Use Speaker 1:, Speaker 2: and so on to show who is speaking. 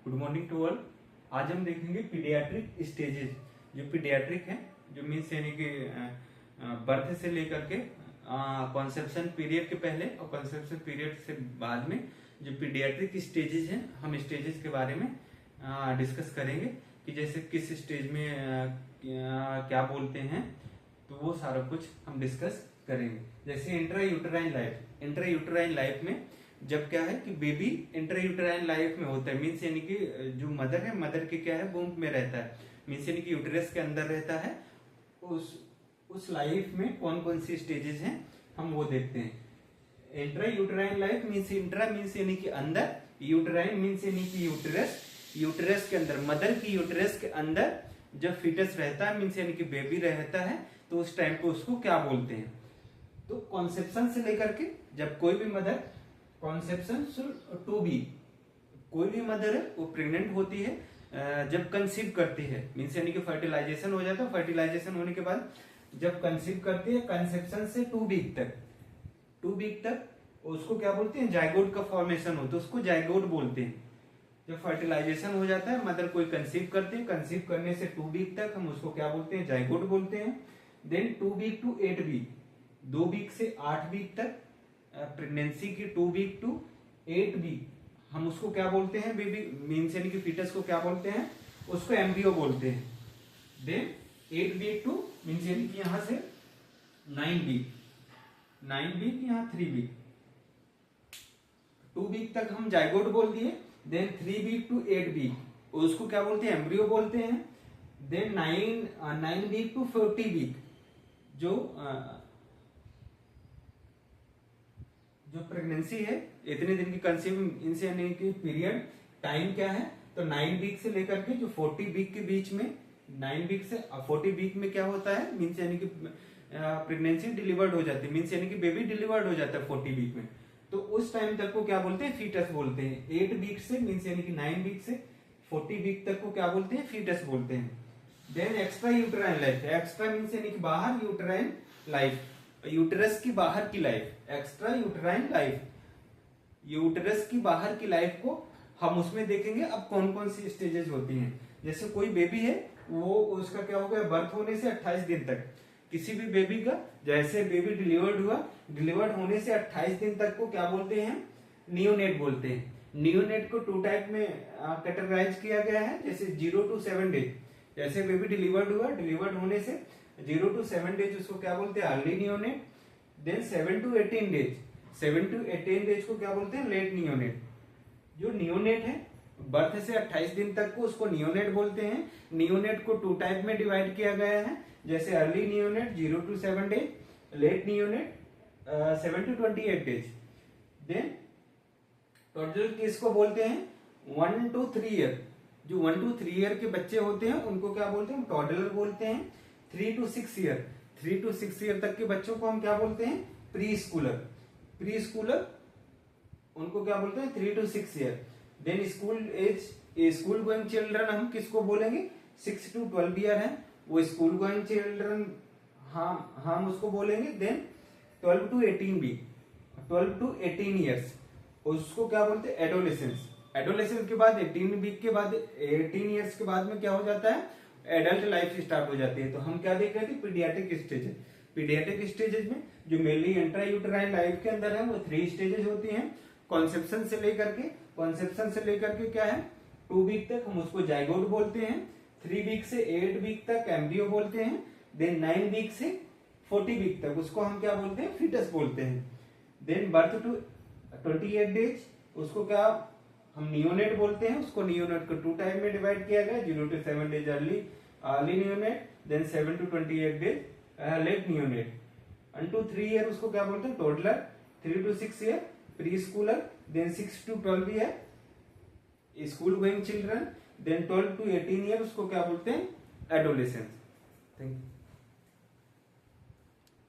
Speaker 1: Good morning to all. आज हम देखेंगे पीडियाट्रिक स्टेजेस। जो पीडियाट्रिक है, जो मीन्स यानी कि बर्थ से लेकर के कॉन्सेप्शन पीरियड के पहले और कॉन्सेप्शन पीरियड से बाद में जो पीडियाट्रिक स्टेजेस हैं, हम स्टेजेस के बारे में डिस्कस करेंगे कि जैसे किस स्टेज में क्या बोलते हैं, तो वो सारा कुछ हम डिस्कस करेंगे। जैसे इंट्रा यूटराइन लाइफ में जब क्या है कि बेबी इंट्रा यूटराइन लाइफ में होता है, मीन्स यानी कि जो मदर है, मदर के क्या है वूम्ब में रहता है, मीन्स यानी कि यूटरस के अंदर रहता है। उस लाइफ में कौन कौन सी स्टेजेस हैं हम वो देखते हैं। Intra uterine life means intra means यानी कि अंदर, यूटराइन मीन्स यानी कि यूटरस के अंदर, मदर की यूटरस के अंदर जब फीटस रहता है, मीन्स यानी कि बेबी रहता है, तो उस टाइम पे उसको क्या बोलते हैं। तो कॉन्सेप्शन से लेकर के जब कोई भी मदर कॉन्सेप्शन टू बी, कोई भी मदर है वो प्रेग्नेंट होती है, जब कंसीव करती है, मीन्स यानी कि फर्टिलाइजेशन हो जाता है, फर्टिलाइजेशन होने के बाद जब कंसीव करती है, कंसेप्शन से 2 वीक तक उसको क्या बोलते हैं, जाइगोट का फॉर्मेशन होता है, उसको जाइगोट बोलते हैं। जब फर्टिलाइजेशन हो जाता है, मदर कोई कंसीव करते हैं, कंसीव करने से 2 वीक तक हम उसको क्या बोलते हैं, जाइगोट बोलते हैं। Then 2 week to 8 week, 2 week से 8 वीक तक प्रेगनेंसी की 2 वीक टू 8 वीक हम उसको क्या बोलते हैं, बेबी मीन्स यानी कि फीटस को क्या बोलते हैं, उसको एम्ब्रियो बोलते हैं। देन 8 वीक टू मीन्स यानी कि यहां से 9 वीक यहाँ 3 वीक, 2 वीक तक हम जाइगोट बोल दिए। देन 3 वीक टू 8 वीक उसको क्या बोलते हैं, एम्ब्रियो बोलते हैं। देन 9 वीक टू 40 वीक जो प्रेगनेंसी है, इतने दिन की कंसीव इनसे यानी कि पीरियड टाइम क्या है, तो 9 वीक से लेकर के जो 40 वीक के बीच में, 9 वीक से 40 वीक में क्या होता है, मीन्स यानी कि प्रेगनेंसी डिलीवर्ड हो जाती है, मीन्स यानी कि बेबी डिलीवर्ड हो जाता है 40 वीक में, तो उस टाइम तक को क्या बोलते हैं, फीटस बोलते हैं। 8 वीक से मीन्स यानी कि 9 वीक से 40 वीक तक को क्या बोलते हैं, फीटस बोलते हैं। Then extra uterine life, extra means यानी कि बाहर यूटराइन लाइफ, यूटरस की बाहर की life, extra uterine life, uterus की बाहर की लाइफ को हम उसमें देखेंगे। अब कौन कौन सी स्टेजेस होती हैं, जैसे कोई बेबी है, वो उसका क्या हो गया, बर्थ होने से 28 दिन तक, किसी भी बेबी का जैसे बेबी डिलीवर्ड हुआ, डिलीवर्ड होने से 28 दिन तक को क्या बोलते हैं, नियोनेट बोलते हैं। नियोनेट को 2 टाइप में कैटेगराइज किया गया है, जैसे 0 to 7 डेज, जैसे बेबी डिलीवर्ड हुआ, डिलीवर्ड होने से 0 to 7 डेज उसको क्या बोलते हैं, early neonate. Then 7 to 18 days, 7 to 18 days को क्या बोलते हैं, लेट नियोनेट। जो नियोनेट है बर्थ से 28 दिन तक को उसको नियोनेट बोलते हैं। नियोनेट को 2 टाइप में डिवाइड किया गया है, जैसे early neonate 0 to 7 days, late neonate 7 to 28 days. Then total किसको बोलते हैं, 1 to 3 ईयर, जो 1 to 3 ईयर के बच्चे होते हैं उनको क्या बोलते हैं, टोडलर बोलते हैं। 3 to 6 ईयर तक के बच्चों को हम क्या बोलते हैं, प्री स्कूलर उनको क्या बोलते हैं, 3 to 6 year. Then school going children हम किसको बोलेंगे, 6 to 12 ईयर है, वो स्कूल गोइंग चिल्ड्रन हम उसको बोलेंगे। देन 12 to 18 ईयर्स उसको क्या बोलते हैं, एडोलेसेंस के बाद 18 वीक के बाद 18 ईयर्स के बाद में क्या हो जाता है, एडल्ट लाइफ स्टार्ट हो जाती है। तो हम क्या देख रहे थे, पीडियाट्रिक स्टेजेस में जो मेनली इंट्रा यूटराइन लाइफ के अंदर है वो 3 स्टेजेस होती हैं। कॉन्सेप्शन से लेकर के क्या है, 2 वीक तक हम उसको जाइगोट बोलते हैं। 3 वीक से 8 वीक तक एम्ब्रियो बोलते हैं। देन 9 वीक से 40 वीक तक उसको हम क्या बोलते हैं, फीटस बोलते हैं। देन बर्थ टू 28 डेज उसको क्या हम नियोनेट बोलते हैं। उसको नियोनेट को 2 टाइप में डिवाइड किया गया, 0 to 7 days early neonate, then 7 to 28 days late neonate. 1 to 3 year उसको क्या बोलते हैं, toddler. 3 to 6 year preschooler. Then 6 to 12 year school going children. Then 12 to 18 year उसको क्या बोलते हैं, एडोलेसेंस। Thank you.